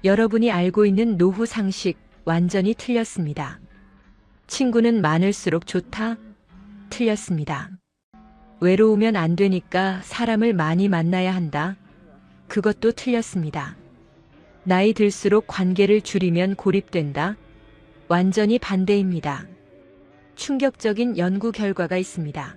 여러분이 알고 있는 노후 상식 완전히 틀렸습니다. 친구는 많을수록 좋다? 틀렸습니다. 외로우면 안 되니까 사람을 많이 만나야 한다? 그것도 틀렸습니다. 나이 들수록 관계를 줄이면 고립된다? 완전히 반대입니다. 충격적인 연구 결과가 있습니다.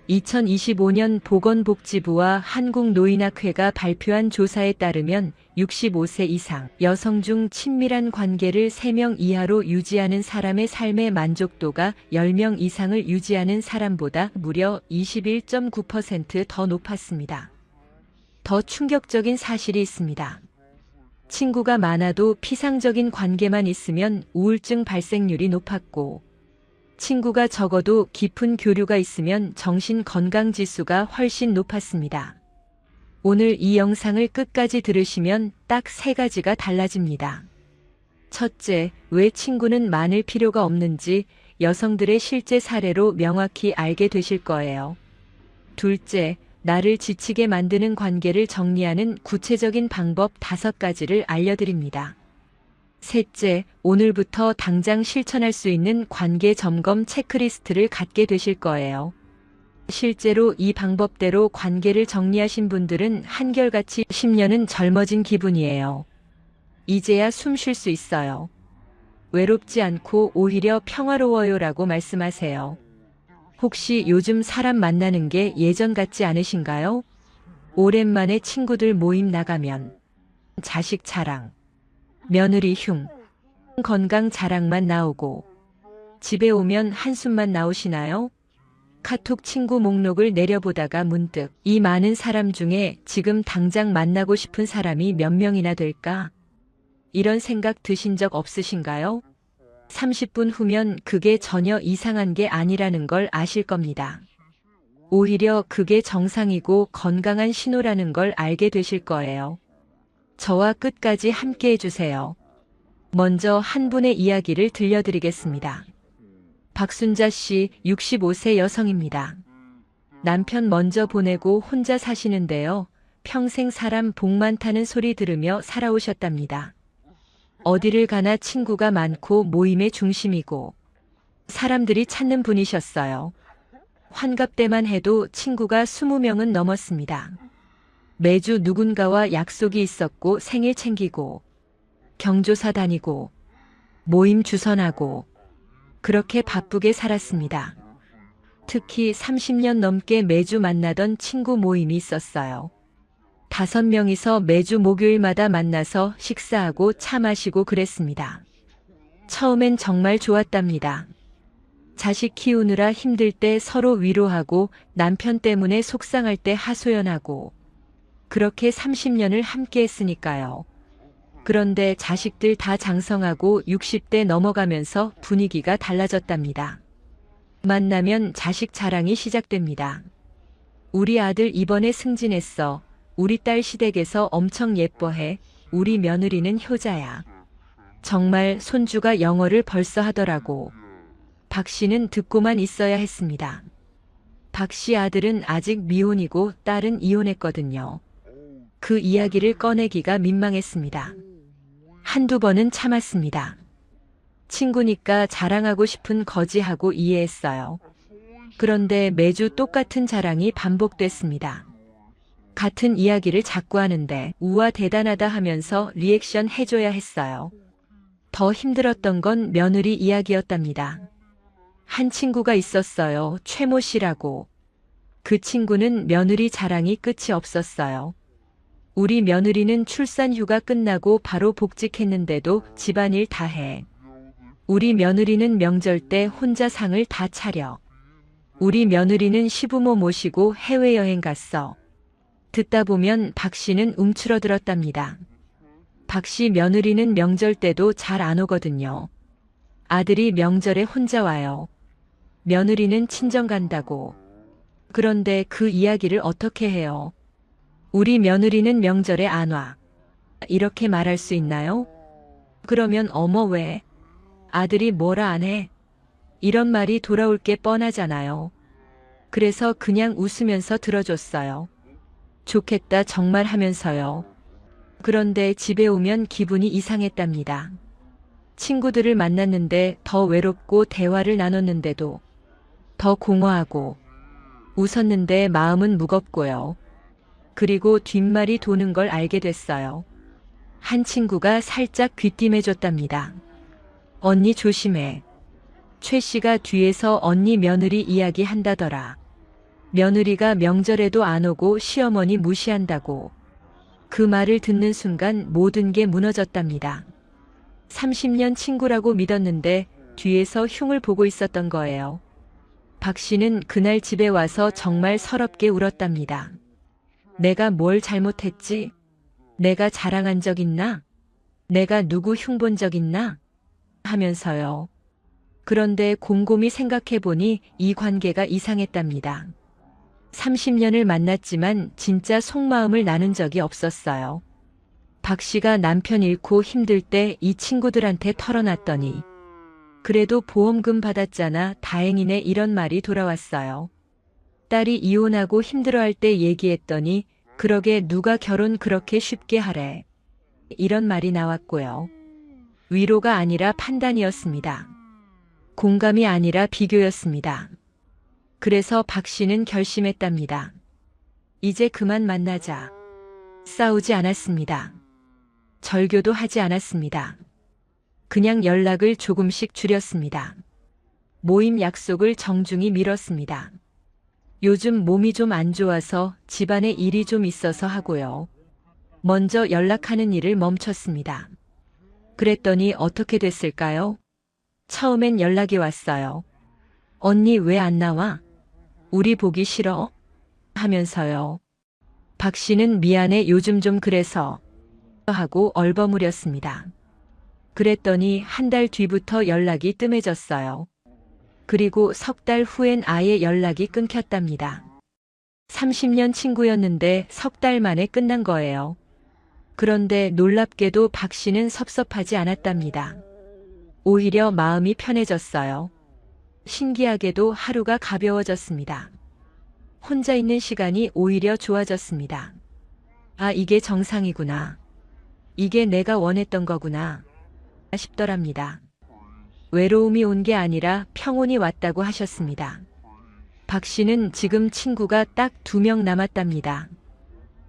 2025년 보건복지부와 한국노인학회가 발표한 조사에 따르면 65세 이상 여성 중 친밀한 관계를 3명 이하로 유지하는 사람의 삶의 만족도가 10명 이상을 유지하는 사람보다 무려 21.9% 더 높았습니다. 더 충격적인 사실이 있습니다. 친구가 많아도 피상적인 관계만 있으면 우울증 발생률이 높았고, 친구가 적어도 깊은 교류가 있으면 정신 건강 지수가 훨씬 높았습니다. 오늘 이 영상을 끝까지 들으시면 딱 3가지가 달라집니다. 첫째, 왜 친구는 많을 필요가 없는지 여성들의 실제 사례로 명확히 알게 되실 거예요. 둘째, 나를 지치게 만드는 관계를 정리하는 구체적인 방법 5가지를 알려드립니다. 셋째, 오늘부터 당장 실천할 수 있는 관계 점검 체크리스트를 갖게 되실 거예요. 실제로 이 방법대로 관계를 정리하신 분들은 한결같이 10년은 젊어진 기분이에요. 이제야 숨 쉴 수 있어요. 외롭지 않고 오히려 평화로워요라고 말씀하세요. 혹시 요즘 사람 만나는 게 예전 같지 않으신가요? 오랜만에 친구들 모임 나가면 자식 자랑, 며느리 흉, 건강 자랑만 나오고, 집에 오면 한숨만 나오시나요? 카톡 친구 목록을 내려보다가 문득 이 많은 사람 중에 지금 당장 만나고 싶은 사람이 몇 명이나 될까? 이런 생각 드신 적 없으신가요? 30분 후면 그게 전혀 이상한 게 아니라는 걸 아실 겁니다. 오히려 그게 정상이고 건강한 신호라는 걸 알게 되실 거예요. 저와 끝까지 함께 해주세요. 먼저 한 분의 이야기를 들려드리겠습니다. 박순자 씨, 65세 여성입니다. 남편 먼저 보내고 혼자 사시는데요. 평생 사람 복 많다는 소리 들으며 살아오셨답니다. 어디를 가나 친구가 많고 모임의 중심이고 사람들이 찾는 분이셨어요. 환갑 때만 해도 친구가 20명은 넘었습니다. 매주 누군가와 약속이 있었고 생일 챙기고 경조사 다니고 모임 주선하고 그렇게 바쁘게 살았습니다. 특히 30년 넘게 매주 만나던 친구 모임이 있었어요. 5명이서 매주 목요일마다 만나서 식사하고 차 마시고 그랬습니다. 처음엔 정말 좋았답니다. 자식 키우느라 힘들 때 서로 위로하고 남편 때문에 속상할 때 하소연하고 그렇게 30년을 함께 했으니까요. 그런데 자식들 다 장성하고 60대 넘어가면서 분위기가 달라졌답니다. 만나면 자식 자랑이 시작됩니다. 우리 아들 이번에 승진했어. 우리 딸 시댁에서 엄청 예뻐해. 우리 며느리는 효자야. 정말 손주가 영어를 벌써 하더라고. 박 씨는 듣고만 있어야 했습니다. 박 씨 아들은 아직 미혼이고 딸은 이혼했거든요. 그 이야기를 꺼내기가 민망했습니다. 한두 번은 참았습니다. 친구니까 자랑하고 싶은 거지하고 이해했어요. 그런데 매주 똑같은 자랑이 반복됐습니다. 같은 이야기를 자꾸 하는데 우와 대단하다 하면서 리액션 해줘야 했어요. 더 힘들었던 건 며느리 이야기였답니다. 한 친구가 있었어요. 최모 씨라고. 그 친구는 며느리 자랑이 끝이 없었어요. 우리 며느리는 출산 휴가 끝나고 바로 복직했는데도 집안일 다 해. 우리 며느리는 명절 때 혼자 상을 다 차려. 우리 며느리는 시부모 모시고 해외여행 갔어. 듣다 보면 박 씨는 움츠러들었답니다. 박 씨 며느리는 명절 때도 잘 안 오거든요. 아들이 명절에 혼자 와요. 며느리는 친정 간다고. 그런데 그 이야기를 어떻게 해요? 우리 며느리는 명절에 안 와. 이렇게 말할 수 있나요? 그러면 어머 왜? 아들이 뭐라 안 해? 이런 말이 돌아올 게 뻔하잖아요. 그래서 그냥 웃으면서 들어줬어요. 좋겠다 정말 하면서요. 그런데 집에 오면 기분이 이상했답니다. 친구들을 만났는데 더 외롭고 대화를 나눴는데도 더 공허하고 웃었는데 마음은 무겁고요. 그리고 뒷말이 도는 걸 알게 됐어요. 한 친구가 살짝 귀띔해줬답니다. 언니 조심해. 최 씨가 뒤에서 언니 며느리 이야기한다더라. 며느리가 명절에도 안 오고 시어머니 무시한다고. 그 말을 듣는 순간 모든 게 무너졌답니다. 30년 친구라고 믿었는데 뒤에서 흉을 보고 있었던 거예요. 박 씨는 그날 집에 와서 정말 서럽게 울었답니다. 내가 뭘 잘못했지? 내가 자랑한 적 있나? 내가 누구 흉본 적 있나? 하면서요. 그런데 곰곰이 생각해보니 이 관계가 이상했답니다. 30년을 만났지만 진짜 속마음을 나눈 적이 없었어요. 박 씨가 남편 잃고 힘들 때 이 친구들한테 털어놨더니 그래도 보험금 받았잖아 다행이네 이런 말이 돌아왔어요. 딸이 이혼하고 힘들어할 때 얘기했더니 그러게 누가 결혼 그렇게 쉽게 하래. 이런 말이 나왔고요. 위로가 아니라 판단이었습니다. 공감이 아니라 비교였습니다. 그래서 박 씨는 결심했답니다. 이제 그만 만나자. 싸우지 않았습니다. 절교도 하지 않았습니다. 그냥 연락을 조금씩 줄였습니다. 모임 약속을 정중히 미뤘습니다. 요즘 몸이 좀 안 좋아서 집안에 일이 좀 있어서 하고요. 먼저 연락하는 일을 멈췄습니다. 그랬더니 어떻게 됐을까요? 처음엔 연락이 왔어요. 언니 왜 안 나와? 우리 보기 싫어? 하면서요. 박 씨는 미안해 요즘 좀 그래서 하고 얼버무렸습니다. 그랬더니 한 달 뒤부터 연락이 뜸해졌어요. 그리고 석 달 후엔 아예 연락이 끊겼답니다. 30년 친구였는데 석 달 만에 끝난 거예요. 그런데 놀랍게도 박 씨는 섭섭하지 않았답니다. 오히려 마음이 편해졌어요. 신기하게도 하루가 가벼워졌습니다. 혼자 있는 시간이 오히려 좋아졌습니다. 아, 이게 정상이구나. 이게 내가 원했던 거구나. 싶더랍니다. 외로움이 온 게 아니라 평온이 왔다고 하셨습니다. 박 씨는 지금 친구가 딱 2명 남았답니다.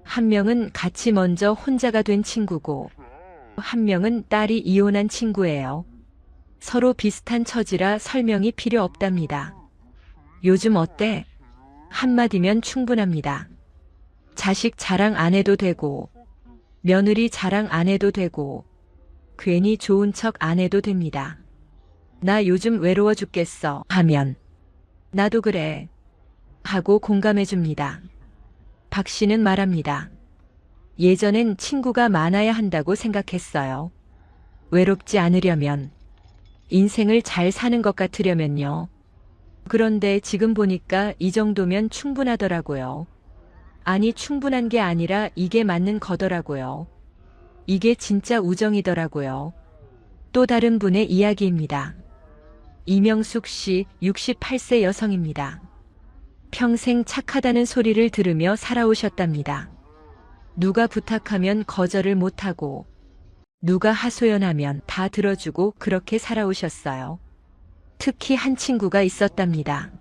한 명은 같이 먼저 혼자가 된 친구고, 한 명은 딸이 이혼한 친구예요. 서로 비슷한 처지라 설명이 필요 없답니다. 요즘 어때? 한마디면 충분합니다. 자식 자랑 안 해도 되고, 며느리 자랑 안 해도 되고, 괜히 좋은 척 안 해도 됩니다. 나 요즘 외로워 죽겠어 하면, 나도 그래. 하고 공감해 줍니다. 박 씨는 말합니다. 예전엔 친구가 많아야 한다고 생각했어요. 외롭지 않으려면, 인생을 잘 사는 것 같으려면요. 그런데 지금 보니까 이 정도면 충분하더라고요. 아니, 충분한 게 아니라 이게 맞는 거더라고요. 이게 진짜 우정이더라고요. 또 다른 분의 이야기입니다. 이명숙 씨 68세 여성입니다. 평생 착하다는 소리를 들으며 살아오셨답니다. 누가 부탁하면 거절을 못하고 누가 하소연하면 다 들어주고 그렇게 살아오셨어요. 특히 한 친구가 있었답니다.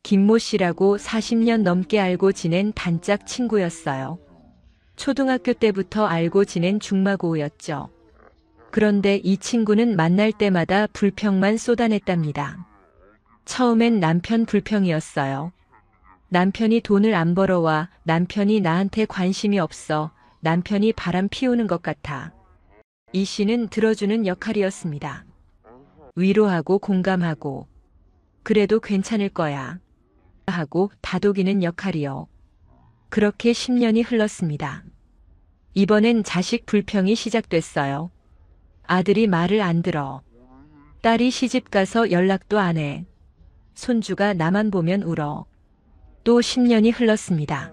김모 씨라고 40년 넘게 알고 지낸 단짝 친구였어요. 초등학교 때부터 알고 지낸 중마고우였죠. 그런데 이 친구는 만날 때마다 불평만 쏟아냈답니다. 처음엔 남편 불평이었어요. 남편이 돈을 안 벌어와 남편이 나한테 관심이 없어 남편이 바람 피우는 것 같아. 이 씨는 들어주는 역할이었습니다. 위로하고 공감하고 그래도 괜찮을 거야 하고 다독이는 역할이요. 그렇게 10년이 흘렀습니다. 이번엔 자식 불평이 시작됐어요. 아들이 말을 안 들어. 딸이 시집가서 연락도 안 해. 손주가 나만 보면 울어. 또 10년이 흘렀습니다.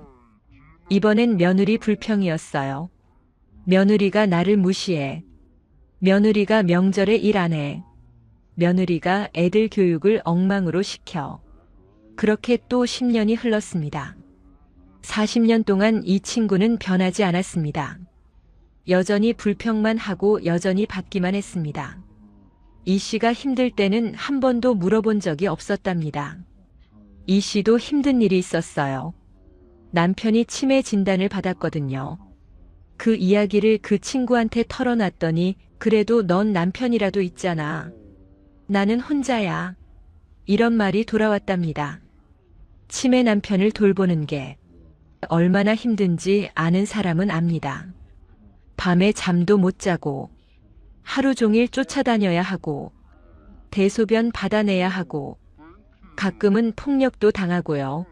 이번엔 며느리 불평이었어요. 며느리가 나를 무시해. 며느리가 명절에 일 안 해. 며느리가 애들 교육을 엉망으로 시켜. 그렇게 또 10년이 흘렀습니다. 40년 동안 이 친구는 변하지 않았습니다. 여전히 불평만 하고 여전히 받기만 했습니다. 이 씨가 힘들 때는 한 번도 물어본 적이 없었답니다. 이 씨도 힘든 일이 있었어요. 남편이 치매 진단을 받았거든요. 그 이야기를 그 친구한테 털어놨더니 그래도 넌 남편이라도 있잖아. 나는 혼자야. 이런 말이 돌아왔답니다. 치매 남편을 돌보는 게 얼마나 힘든지 아는 사람은 압니다. 밤에 잠도 못 자고 하루 종일 쫓아다녀야 하고 대소변 받아내야 하고 가끔은 폭력도 당하고요.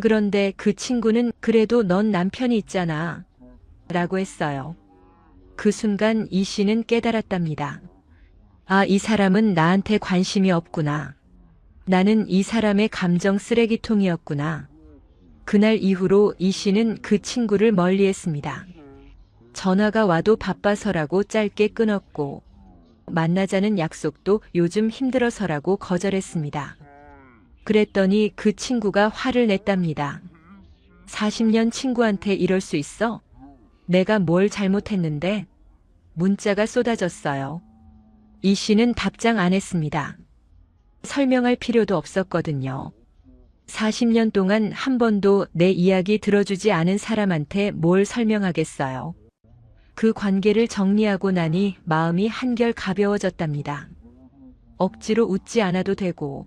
그런데 그 친구는 그래도 넌 남편이 있잖아 라고 했어요. 그 순간 이 씨는 깨달았답니다. 아, 이 사람은 나한테 관심이 없구나. 나는 이 사람의 감정 쓰레기통이었구나. 그날 이후로 이 씨는 그 친구를 멀리했습니다. 전화가 와도 바빠서라고 짧게 끊었고 만나자는 약속도 요즘 힘들어서라고 거절했습니다. 그랬더니 그 친구가 화를 냈답니다. 40년 친구한테 이럴 수 있어? 내가 뭘 잘못했는데? 문자가 쏟아졌어요. 이 씨는 답장 안 했습니다. 설명할 필요도 없었거든요. 40년 동안 한 번도 내 이야기 들어주지 않은 사람한테 뭘 설명하겠어요. 그 관계를 정리하고 나니 마음이 한결 가벼워졌답니다. 억지로 웃지 않아도 되고,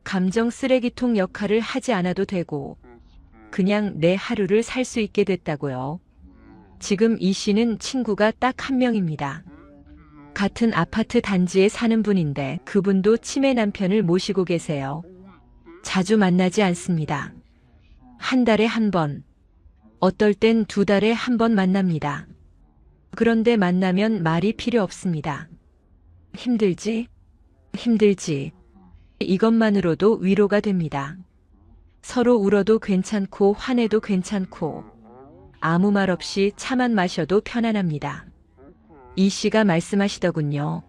감정 쓰레기통 역할을 하지 않아도 되고, 그냥 내 하루를 살 수 있게 됐다고요. 지금 이 씨는 친구가 딱 한 명입니다. 같은 아파트 단지에 사는 분인데 그분도 치매 남편을 모시고 계세요. 자주 만나지 않습니다. 한 달에 한 번, 어떨 땐 2달에 한 번 만납니다. 그런데 만나면 말이 필요 없습니다. 힘들지? 힘들지. 이것만으로도 위로가 됩니다. 서로 울어도 괜찮고 화내도 괜찮고 아무 말 없이 차만 마셔도 편안합니다. 이 씨가 말씀하시더군요.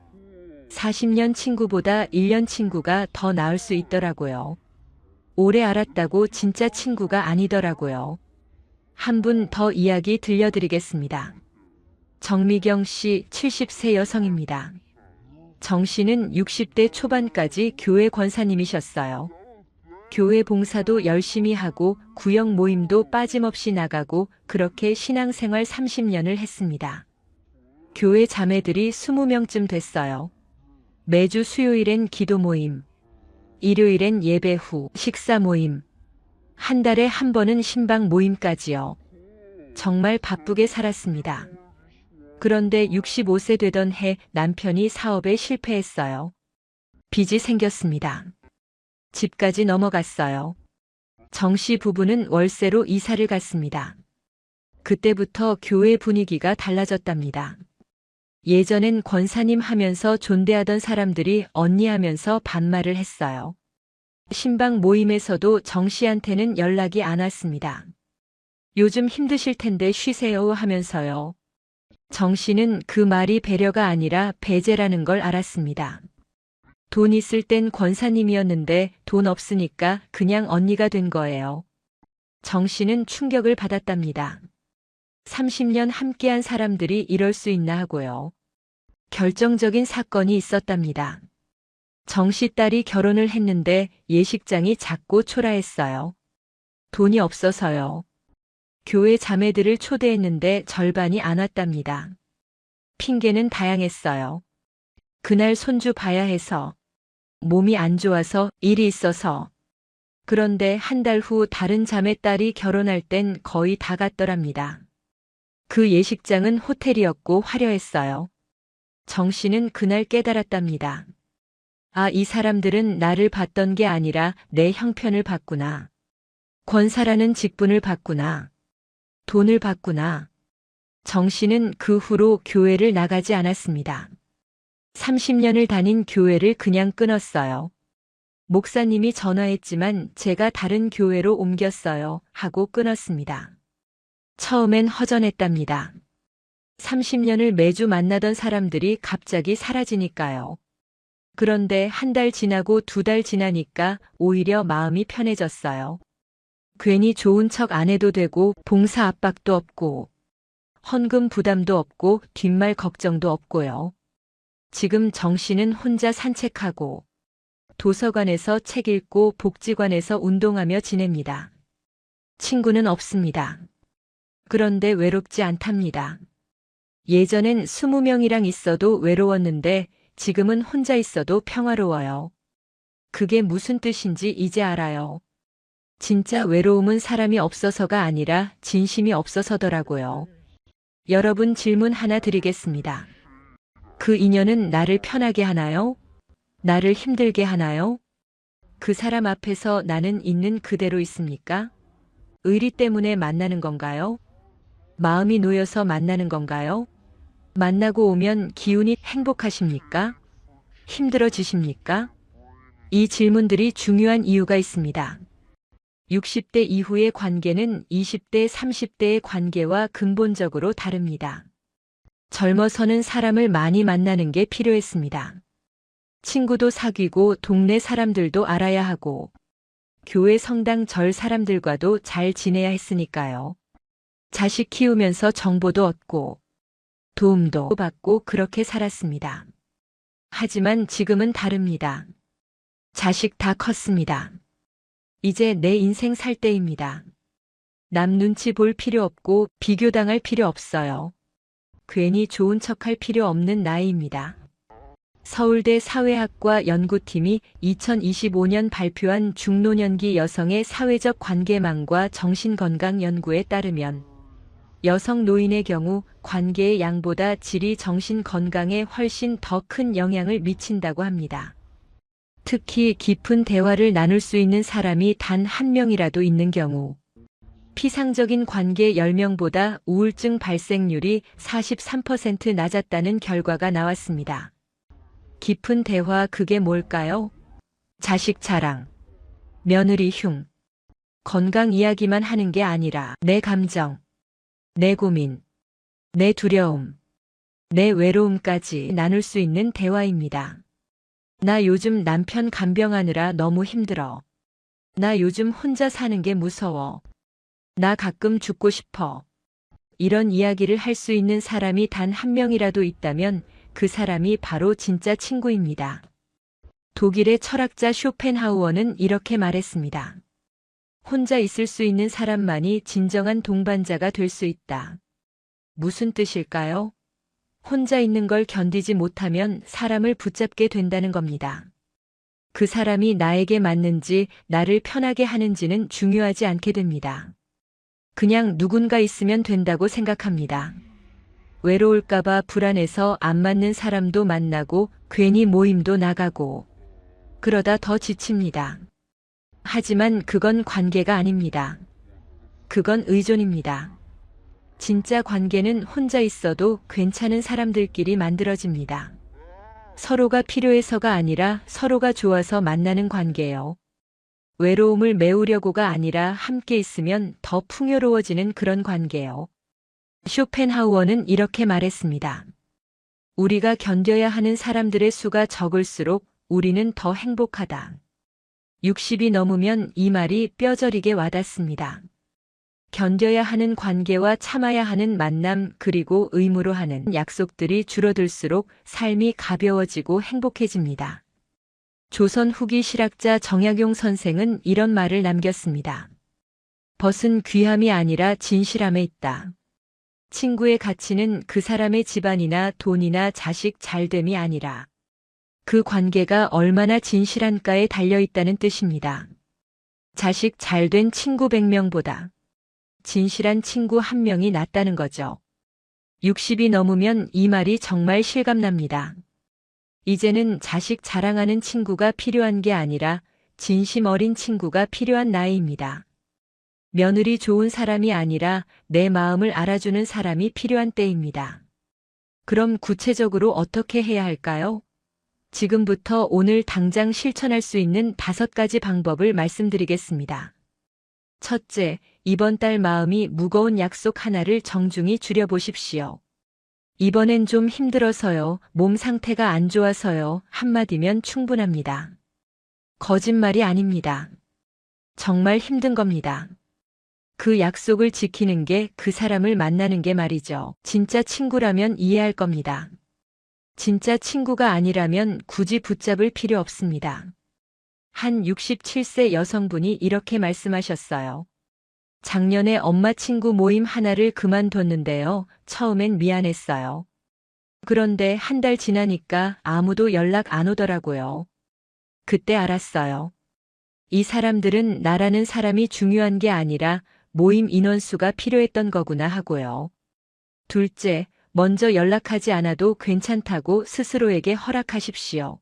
40년 친구보다 1년 친구가 더 나을 수 있더라고요. 오래 알았다고 진짜 친구가 아니더라고요. 한 분 더 이야기 들려드리겠습니다. 정미경 씨 70세 여성입니다. 정 씨는 60대 초반까지 교회 권사님이셨어요. 교회 봉사도 열심히 하고 구역 모임도 빠짐없이 나가고 그렇게 신앙생활 30년을 했습니다. 교회 자매들이 20명쯤 됐어요. 매주 수요일엔 기도 모임, 일요일엔 예배 후 식사 모임, 한 달에 한 번은 신방 모임까지요. 정말 바쁘게 살았습니다. 그런데 65세 되던 해 남편이 사업에 실패했어요. 빚이 생겼습니다. 집까지 넘어갔어요. 정 씨 부부는 월세로 이사를 갔습니다. 그때부터 교회 분위기가 달라졌답니다. 예전엔 권사님 하면서 존대하던 사람들이 언니 하면서 반말을 했어요. 신방 모임에서도 정 씨한테는 연락이 안 왔습니다. 요즘 힘드실 텐데 쉬세요 하면서요. 정 씨는 그 말이 배려가 아니라 배제라는 걸 알았습니다. 돈 있을 땐 권사님이었는데 돈 없으니까 그냥 언니가 된 거예요. 정 씨는 충격을 받았답니다. 30년 함께한 사람들이 이럴 수 있나 하고요. 결정적인 사건이 있었답니다. 정 씨 딸이 결혼을 했는데 예식장이 작고 초라했어요. 돈이 없어서요. 교회 자매들을 초대했는데 절반이 안 왔답니다. 핑계는 다양했어요. 그날 손주 봐야 해서, 몸이 안 좋아서, 일이 있어서. 그런데 한 달 후 다른 자매 딸이 결혼할 땐 거의 다 갔더랍니다. 그 예식장은 호텔이었고 화려했어요. 정 씨는 그날 깨달았답니다. 아, 이 사람들은 나를 봤던 게 아니라 내 형편을 봤구나. 권사라는 직분을 봤구나. 돈을 봤구나. 정 씨는 그 후로 교회를 나가지 않았습니다. 30년을 다닌 교회를 그냥 끊었어요. 목사님이 전화했지만 제가 다른 교회로 옮겼어요 하고 끊었습니다. 처음엔 허전했답니다. 30년을 매주 만나던 사람들이 갑자기 사라지니까요. 그런데 한 달 지나고 2달 지나니까 오히려 마음이 편해졌어요. 괜히 좋은 척 안 해도 되고 봉사 압박도 없고 헌금 부담도 없고 뒷말 걱정도 없고요. 지금 정씨는 혼자 산책하고 도서관에서 책 읽고 복지관에서 운동하며 지냅니다. 친구는 없습니다. 그런데 외롭지 않답니다. 예전엔 20명이랑 있어도 외로웠는데 지금은 혼자 있어도 평화로워요. 그게 무슨 뜻인지 이제 알아요. 진짜 외로움은 사람이 없어서가 아니라 진심이 없어서더라고요. 여러분 질문 하나 드리겠습니다. 그 인연은 나를 편하게 하나요? 나를 힘들게 하나요? 그 사람 앞에서 나는 있는 그대로 있습니까? 의리 때문에 만나는 건가요? 마음이 놓여서 만나는 건가요? 만나고 오면 기운이 행복하십니까? 힘들어지십니까? 이 질문들이 중요한 이유가 있습니다. 60대 이후의 관계는 20대, 30대의 관계와 근본적으로 다릅니다. 젊어서는 사람을 많이 만나는 게 필요했습니다. 친구도 사귀고 동네 사람들도 알아야 하고 교회 성당 절 사람들과도 잘 지내야 했으니까요. 자식 키우면서 정보도 얻고 도움도 받고 그렇게 살았습니다. 하지만 지금은 다릅니다. 자식 다 컸습니다. 이제 내 인생 살 때입니다. 남 눈치 볼 필요 없고 비교당할 필요 없어요. 괜히 좋은 척할 필요 없는 나이입니다. 서울대 사회학과 연구팀이 2025년 발표한 중노년기 여성의 사회적 관계망과 정신건강 연구에 따르면 여성 노인의 경우 관계의 양보다 질이 정신 건강에 훨씬 더 큰 영향을 미친다고 합니다. 특히 깊은 대화를 나눌 수 있는 사람이 단 한 명이라도 있는 경우 피상적인 관계 10명보다 우울증 발생률이 43% 낮았다는 결과가 나왔습니다. 깊은 대화 그게 뭘까요? 자식 자랑, 며느리 흉, 건강 이야기만 하는 게 아니라 내 감정, 내 고민, 내 두려움, 내 외로움까지 나눌 수 있는 대화입니다. 나 요즘 남편 간병하느라 너무 힘들어. 나 요즘 혼자 사는 게 무서워. 나 가끔 죽고 싶어. 이런 이야기를 할 수 있는 사람이 단 한 명이라도 있다면 그 사람이 바로 진짜 친구입니다. 독일의 철학자 쇼펜하우어는 이렇게 말했습니다. 혼자 있을 수 있는 사람만이 진정한 동반자가 될 수 있다. 무슨 뜻일까요? 혼자 있는 걸 견디지 못하면 사람을 붙잡게 된다는 겁니다. 그 사람이 나에게 맞는지 나를 편하게 하는지는 중요하지 않게 됩니다. 그냥 누군가 있으면 된다고 생각합니다. 외로울까봐 불안해서 안 맞는 사람도 만나고 괜히 모임도 나가고 그러다 더 지칩니다. 하지만 그건 관계가 아닙니다. 그건 의존입니다. 진짜 관계는 혼자 있어도 괜찮은 사람들끼리 만들어집니다. 서로가 필요해서가 아니라 서로가 좋아서 만나는 관계예요. 외로움을 메우려고가 아니라 함께 있으면 더 풍요로워지는 그런 관계예요. 쇼펜하우어는 이렇게 말했습니다. 우리가 견뎌야 하는 사람들의 수가 적을수록 우리는 더 행복하다. 60이 넘으면 이 말이 뼈저리게 와닿습니다. 견뎌야 하는 관계와 참아야 하는 만남 그리고 의무로 하는 약속들이 줄어들수록 삶이 가벼워지고 행복해집니다. 조선 후기 실학자 정약용 선생은 이런 말을 남겼습니다. 벗은 귀함이 아니라 진실함에 있다. 친구의 가치는 그 사람의 집안이나 돈이나 자식 잘됨이 아니라 그 관계가 얼마나 진실한가에 달려있다는 뜻입니다. 자식 잘된 친구 100명보다 진실한 친구 1명이 낫다는 거죠. 60이 넘으면 이 말이 정말 실감납니다. 이제는 자식 자랑하는 친구가 필요한 게 아니라 진심 어린 친구가 필요한 나이입니다. 며느리 좋은 사람이 아니라 내 마음을 알아주는 사람이 필요한 때입니다. 그럼 구체적으로 어떻게 해야 할까요? 지금부터 오늘 당장 실천할 수 있는 5가지 방법을 말씀드리겠습니다. 첫째, 이번 달 마음이 무거운 약속 하나를 정중히 줄여보십시오. 이번엔 좀 힘들어서요, 몸 상태가 안 좋아서요, 한마디면 충분합니다. 거짓말이 아닙니다. 정말 힘든 겁니다. 그 약속을 지키는 게 그 사람을 만나는 게 말이죠. 진짜 친구라면 이해할 겁니다. 진짜 친구가 아니라면 굳이 붙잡을 필요 없습니다. 한 67세 여성분이 이렇게 말씀하셨어요. 작년에 엄마 친구 모임 하나를 그만뒀는데요. 처음엔 미안했어요. 그런데 한 달 지나니까 아무도 연락 안 오더라고요. 그때 알았어요. 이 사람들은 나라는 사람이 중요한 게 아니라 모임 인원수가 필요했던 거구나 하고요. 둘째, 먼저 연락하지 않아도 괜찮다고 스스로에게 허락하십시오.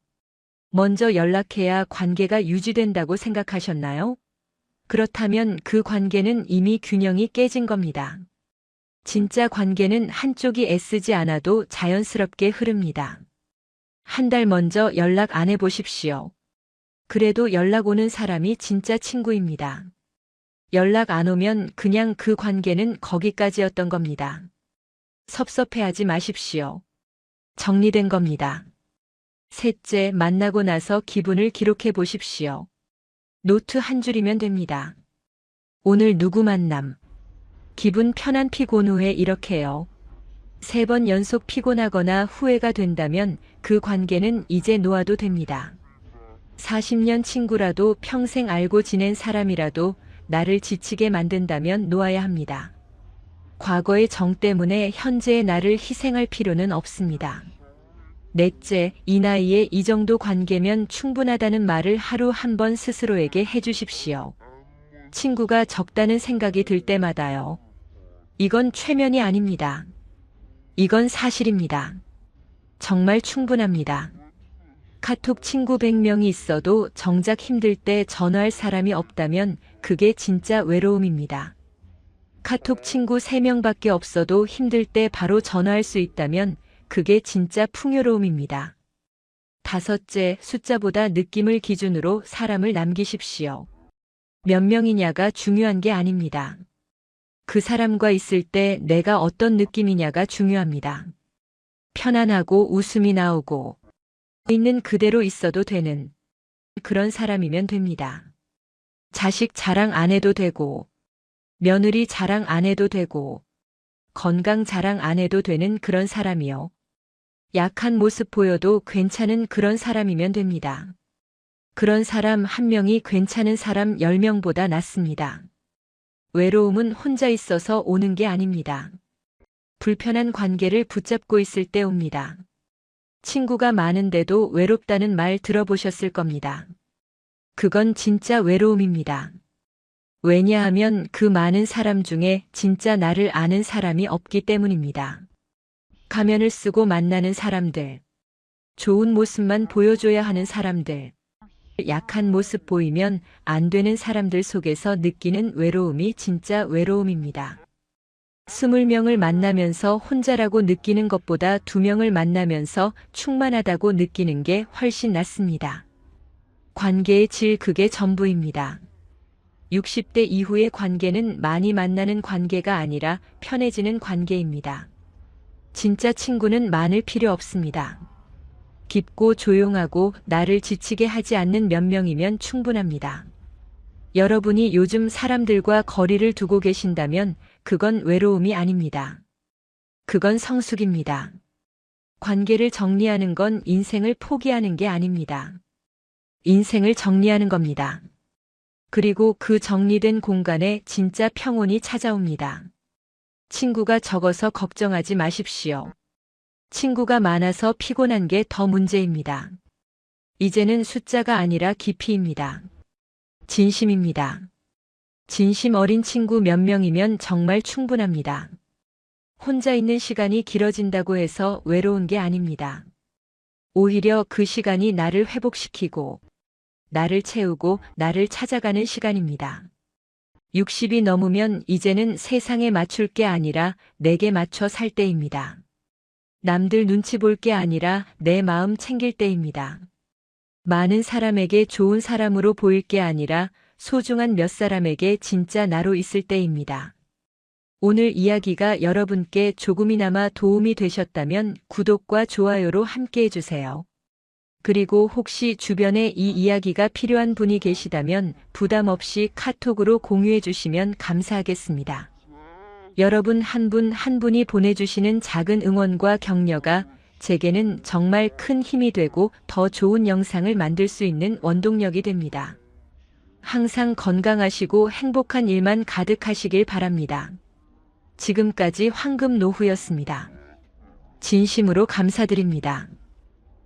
먼저 연락해야 관계가 유지된다고 생각하셨나요? 그렇다면 그 관계는 이미 균형이 깨진 겁니다. 진짜 관계는 한쪽이 애쓰지 않아도 자연스럽게 흐릅니다. 한 달 먼저 연락 안 해보십시오. 그래도 연락 오는 사람이 진짜 친구입니다. 연락 안 오면 그냥 그 관계는 거기까지였던 겁니다. 섭섭해하지 마십시오. 정리된 겁니다. 셋째, 만나고 나서 기분을 기록해 보십시오. 노트 한 줄이면 됩니다. 오늘 누구 만남. 기분 편한 피곤 후에 이렇게요. 3번 연속 피곤하거나 후회가 된다면 그 관계는 이제 놓아도 됩니다. 40년 친구라도 평생 알고 지낸 사람이라도 나를 지치게 만든다면 놓아야 합니다. 과거의 정 때문에 현재의 나를 희생할 필요는 없습니다. 넷째, 이 나이에 이 정도 관계면 충분하다는 말을 하루 한 번 스스로에게 해주십시오. 친구가 적다는 생각이 들 때마다요. 이건 최면이 아닙니다. 이건 사실입니다. 정말 충분합니다. 카톡 친구 100명이 있어도 정작 힘들 때 전화할 사람이 없다면 그게 진짜 외로움입니다. 카톡 친구 3명밖에 없어도 힘들 때 바로 전화할 수 있다면 그게 진짜 풍요로움입니다. 다섯째, 숫자보다 느낌을 기준으로 사람을 남기십시오. 몇 명이냐가 중요한 게 아닙니다. 그 사람과 있을 때 내가 어떤 느낌이냐가 중요합니다. 편안하고 웃음이 나오고 있는 그대로 있어도 되는 그런 사람이면 됩니다. 자식 자랑 안 해도 되고 며느리 자랑 안 해도 되고 건강 자랑 안 해도 되는 그런 사람이요. 약한 모습 보여도 괜찮은 그런 사람이면 됩니다. 그런 사람 한 명이 괜찮은 사람 10명보다 낫습니다. 외로움은 혼자 있어서 오는 게 아닙니다. 불편한 관계를 붙잡고 있을 때 옵니다. 친구가 많은데도 외롭다는 말 들어보셨을 겁니다. 그건 진짜 외로움입니다. 왜냐하면 그 많은 사람 중에 진짜 나를 아는 사람이 없기 때문입니다. 가면을 쓰고 만나는 사람들, 좋은 모습만 보여줘야 하는 사람들, 약한 모습 보이면 안 되는 사람들 속에서 느끼는 외로움이 진짜 외로움입니다. 20명을 만나면서 혼자라고 느끼는 것보다 2명을 만나면서 충만하다고 느끼는 게 훨씬 낫습니다. 관계의 질 그게 전부입니다. 60대 이후의 관계는 많이 만나는 관계가 아니라 편해지는 관계입니다. 진짜 친구는 많을 필요 없습니다. 깊고 조용하고 나를 지치게 하지 않는 몇 명이면 충분합니다. 여러분이 요즘 사람들과 거리를 두고 계신다면 그건 외로움이 아닙니다. 그건 성숙입니다. 관계를 정리하는 건 인생을 포기하는 게 아닙니다. 인생을 정리하는 겁니다. 그리고 그 정리된 공간에 진짜 평온이 찾아옵니다. 친구가 적어서 걱정하지 마십시오. 친구가 많아서 피곤한 게 더 문제입니다. 이제는 숫자가 아니라 깊이입니다. 진심입니다. 진심 어린 친구 몇 명이면 정말 충분합니다. 혼자 있는 시간이 길어진다고 해서 외로운 게 아닙니다. 오히려 그 시간이 나를 회복시키고 나를 채우고 나를 찾아가는 시간입니다. 60이 넘으면 이제는 세상에 맞출 게 아니라 내게 맞춰 살 때입니다. 남들 눈치 볼 게 아니라 내 마음 챙길 때입니다. 많은 사람에게 좋은 사람으로 보일 게 아니라 소중한 몇 사람에게 진짜 나로 있을 때입니다. 오늘 이야기가 여러분께 조금이나마 도움이 되셨다면 구독과 좋아요로 함께 해주세요. 그리고 혹시 주변에 이 이야기가 필요한 분이 계시다면 부담 없이 카톡으로 공유해 주시면 감사하겠습니다. 여러분 한 분 한 분이 보내주시는 작은 응원과 격려가 제게는 정말 큰 힘이 되고 더 좋은 영상을 만들 수 있는 원동력이 됩니다. 항상 건강하시고 행복한 일만 가득하시길 바랍니다. 지금까지 황금노후였습니다. 진심으로 감사드립니다.